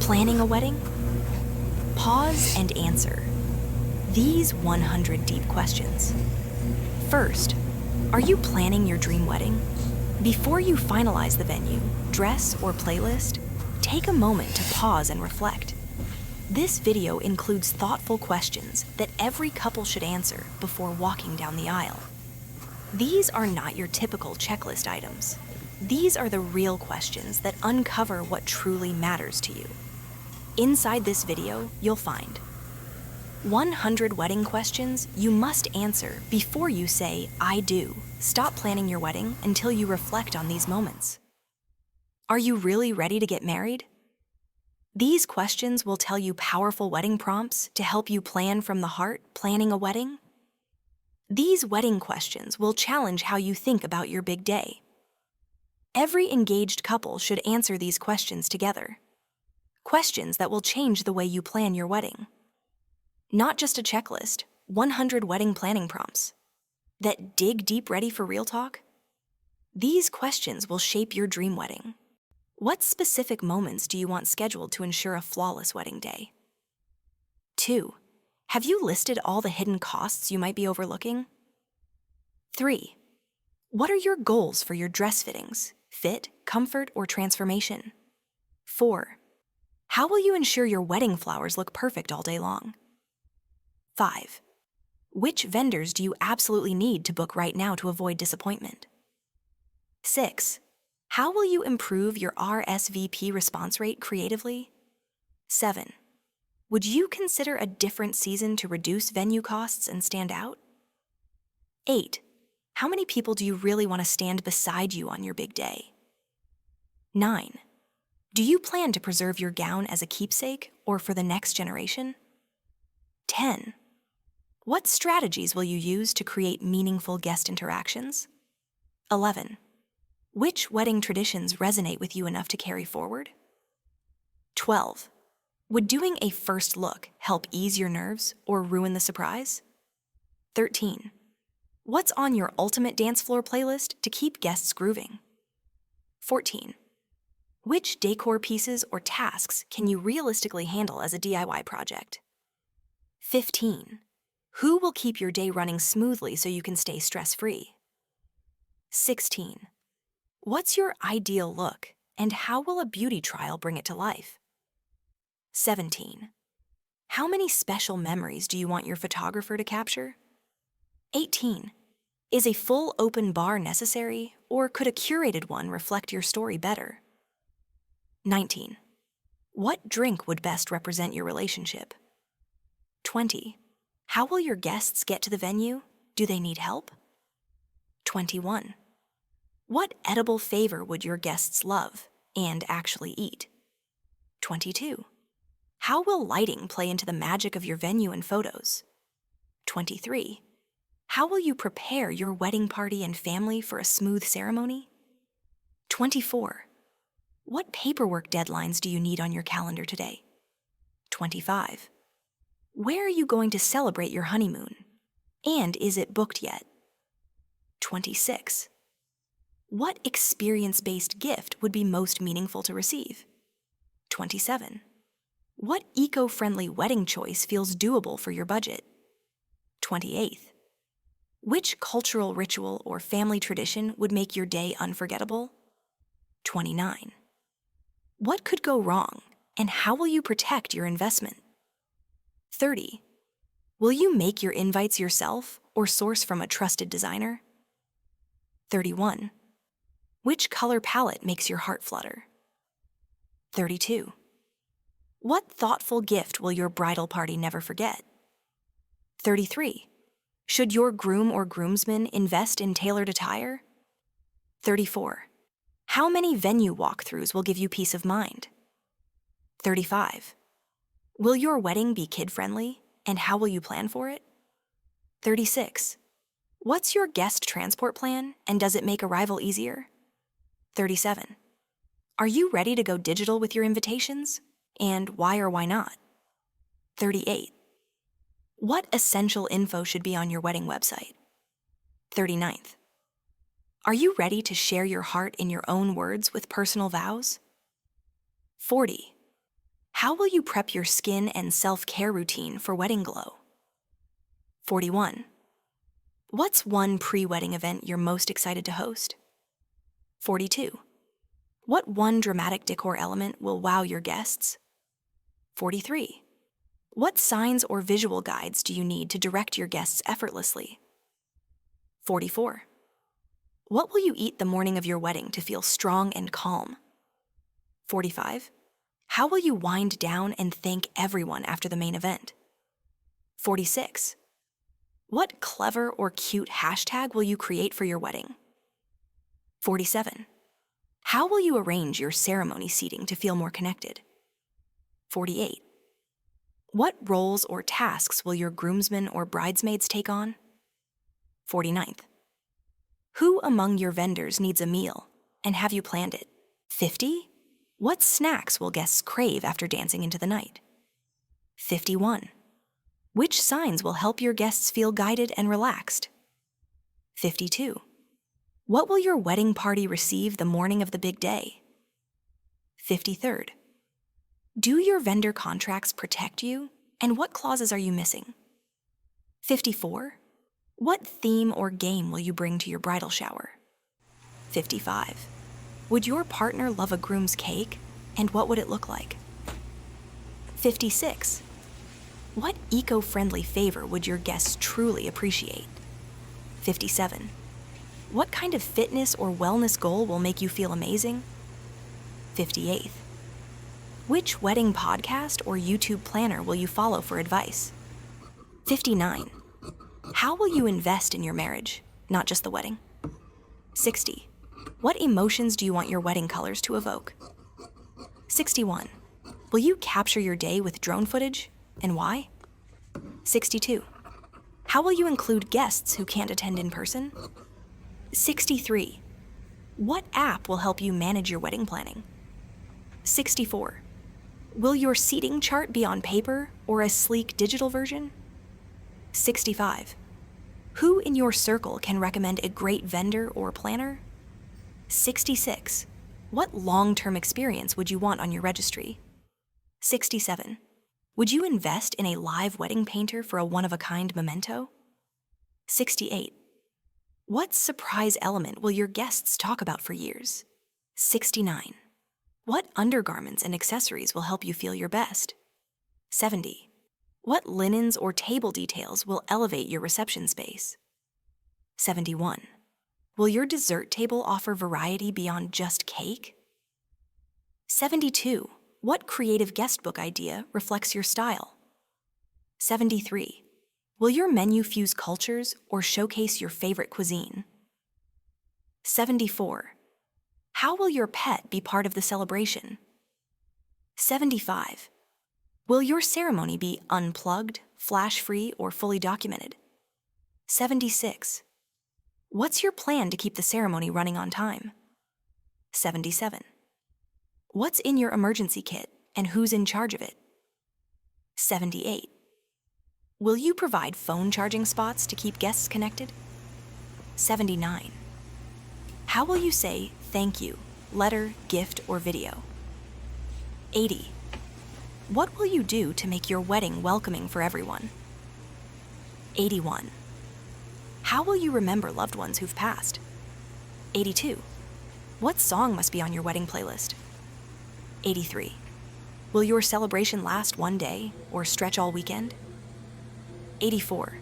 Planning a wedding? Pause and answer these 100 deep questions. First, are you planning your dream wedding? Before you finalize the venue, dress, or playlist, take a moment to pause and reflect. This video includes thoughtful questions that every couple should answer before walking down the aisle. These are not your typical checklist items. These are the real questions that uncover what truly matters to you. Inside this video, you'll find 100 wedding questions you must answer before you say, "I do." Stop planning your wedding until you reflect on these moments. Are you really ready to get married? These questions will tell you powerful wedding prompts to help you plan from the heart, planning a wedding. These wedding questions will challenge how you think about your big day. Every engaged couple should answer these questions together. Questions that will change the way you plan your wedding. Not just a checklist, 100 wedding planning prompts that dig deep, ready for real talk. These questions will shape your dream wedding. What specific moments do you want scheduled to ensure a flawless wedding day? 2. Have you listed all the hidden costs you might be overlooking? 3. What are your goals for your dress fittings, fit, comfort, or transformation? 4. How will you ensure your wedding flowers look perfect all day long? 5. Which vendors do you absolutely need to book right now to avoid disappointment? 6. How will you improve your RSVP response rate creatively? 7. Would you consider a different season to reduce venue costs and stand out? 8. How many people do you really want to stand beside you on your big day? 9. Do you plan to preserve your gown as a keepsake or for the next generation? 10. What strategies will you use to create meaningful guest interactions? 11. Which wedding traditions resonate with you enough to carry forward? 12. Would doing a first look help ease your nerves or ruin the surprise? 13. What's on your ultimate dance floor playlist to keep guests grooving? 14. Which decor pieces or tasks can you realistically handle as a DIY project? 15. Who will keep your day running smoothly so you can stay stress-free? 16. What's your ideal look, and how will a beauty trial bring it to life? 17. How many special memories do you want your photographer to capture? 18. Is a full open bar necessary, or could a curated one reflect your story better? 19. What drink would best represent your relationship? 20. How will your guests get to the venue? Do they need help? 21. What edible favor would your guests love and actually eat? 22. How will lighting play into the magic of your venue and photos? 23. How will you prepare your wedding party and family for a smooth ceremony? 24. What paperwork deadlines do you need on your calendar today? 25. Where are you going to celebrate your honeymoon? And is it booked yet? 26. What experience-based gift would be most meaningful to receive? 27. What eco-friendly wedding choice feels doable for your budget? 28. Which cultural ritual or family tradition would make your day unforgettable? 29. What could go wrong, and how will you protect your investment? 30. Will you make your invites yourself or source from a trusted designer? 31. Which color palette makes your heart flutter? 32. What thoughtful gift will your bridal party never forget? 33. Should your groom or groomsmen invest in tailored attire? 34. How many venue walkthroughs will give you peace of mind? 35. Will your wedding be kid-friendly, and how will you plan for it? 36. What's your guest transport plan, and does it make arrival easier? 37. Are you ready to go digital with your invitations? And why or why not? 38. What essential info should be on your wedding website? 39th. Are you ready to share your heart in your own words with personal vows? 40. How will you prep your skin and self-care routine for wedding glow? 41. What's one pre-wedding event you're most excited to host? 42. What one dramatic decor element will wow your guests? 43. What signs or visual guides do you need to direct your guests effortlessly? 44. What will you eat the morning of your wedding to feel strong and calm? 45. How will you wind down and thank everyone after the main event? 46. What clever or cute hashtag will you create for your wedding? 47. How will you arrange your ceremony seating to feel more connected? 48. What roles or tasks will your groomsmen or bridesmaids take on? 49th. Who among your vendors needs a meal, and have you planned it? 50. What snacks will guests crave after dancing into the night? 51. Which signs will help your guests feel guided and relaxed? 52. What will your wedding party receive the morning of the big day? 53rd. Do your vendor contracts protect you, and what clauses are you missing? 54. What theme or game will you bring to your bridal shower? 55. Would your partner love a groom's cake, and what would it look like? 56. What eco-friendly favor would your guests truly appreciate? 57. What kind of fitness or wellness goal will make you feel amazing? 58. Which wedding podcast or YouTube planner will you follow for advice? 59. How will you invest in your marriage, not just the wedding? 60. What emotions do you want your wedding colors to evoke? 61. Will you capture your day with drone footage, and why? 62. How will you include guests who can't attend in person? 63. What app will help you manage your wedding planning? 64. Will your seating chart be on paper or a sleek digital version? 65. Who in your circle can recommend a great vendor or planner? 66. What long-term experience would you want on your registry? 67. Would you invest in a live wedding painter for a one-of-a-kind memento? 68. What surprise element will your guests talk about for years? 69. What undergarments and accessories will help you feel your best? 70. What linens or table details will elevate your reception space? 71. Will your dessert table offer variety beyond just cake? 72. What creative guestbook idea reflects your style? 73. Will your menu fuse cultures or showcase your favorite cuisine? 74. How will your pet be part of the celebration? 75. Will your ceremony be unplugged, flash-free, or fully documented? 76. What's your plan to keep the ceremony running on time? 77. What's in your emergency kit, and who's in charge of it? 78. Will you provide phone charging spots to keep guests connected? 79. How will you say thank you, letter, gift, or video? 80. What will you do to make your wedding welcoming for everyone? 81. How will you remember loved ones who've passed? 82. What song must be on your wedding playlist? 83. Will your celebration last one day or stretch all weekend? 84.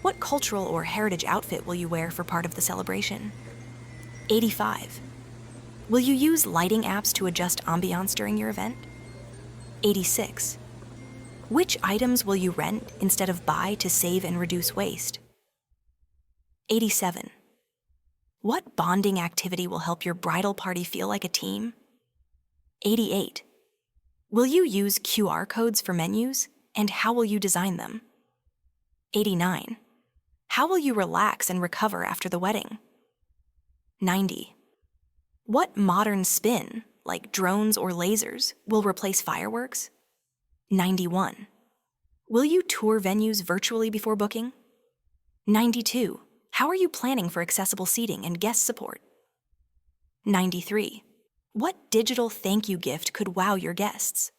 What cultural or heritage outfit will you wear for part of the celebration? 85. Will you use lighting apps to adjust ambiance during your event? 86. Which items will you rent instead of buy to save and reduce waste? 87. What bonding activity will help your bridal party feel like a team? 88. Will you use QR codes for menus, and how will you design them? 89. How will you relax and recover after the wedding? 90. What modern spin, like drones or lasers, will replace fireworks? 91. Will you tour venues virtually before booking? 92. How are you planning for accessible seating and guest support? 93. What digital thank you gift could wow your guests?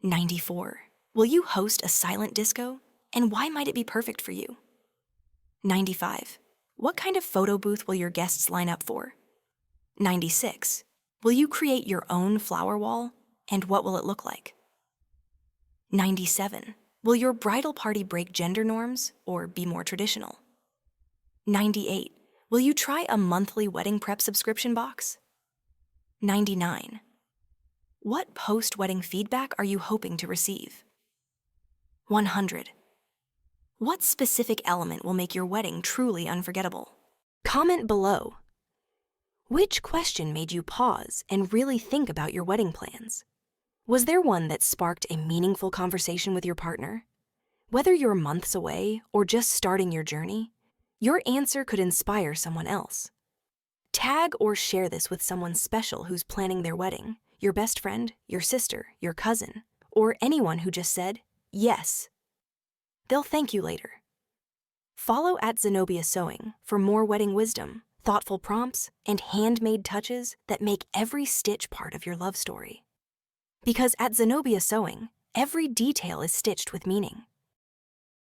94. Will you host a silent disco? And why might it be perfect for you? 95. What kind of photo booth will your guests line up for? 96. Will you create your own flower wall? And what will it look like? 97. Will your bridal party break gender norms or be more traditional? 98. Will you try a monthly wedding prep subscription box? 99. What post-wedding feedback are you hoping to receive? 100. What specific element will make your wedding truly unforgettable? Comment below. Which question made you pause and really think about your wedding plans? Was there one that sparked a meaningful conversation with your partner? Whether you're months away or just starting your journey, your answer could inspire someone else. Tag or share this with someone special who's planning their wedding, your best friend, your sister, your cousin, or anyone who just said, yes. They'll thank you later. Follow @Zenobia Sewing for more wedding wisdom, thoughtful prompts, and handmade touches that make every stitch part of your love story. Because at Zenobia Sewing, every detail is stitched with meaning.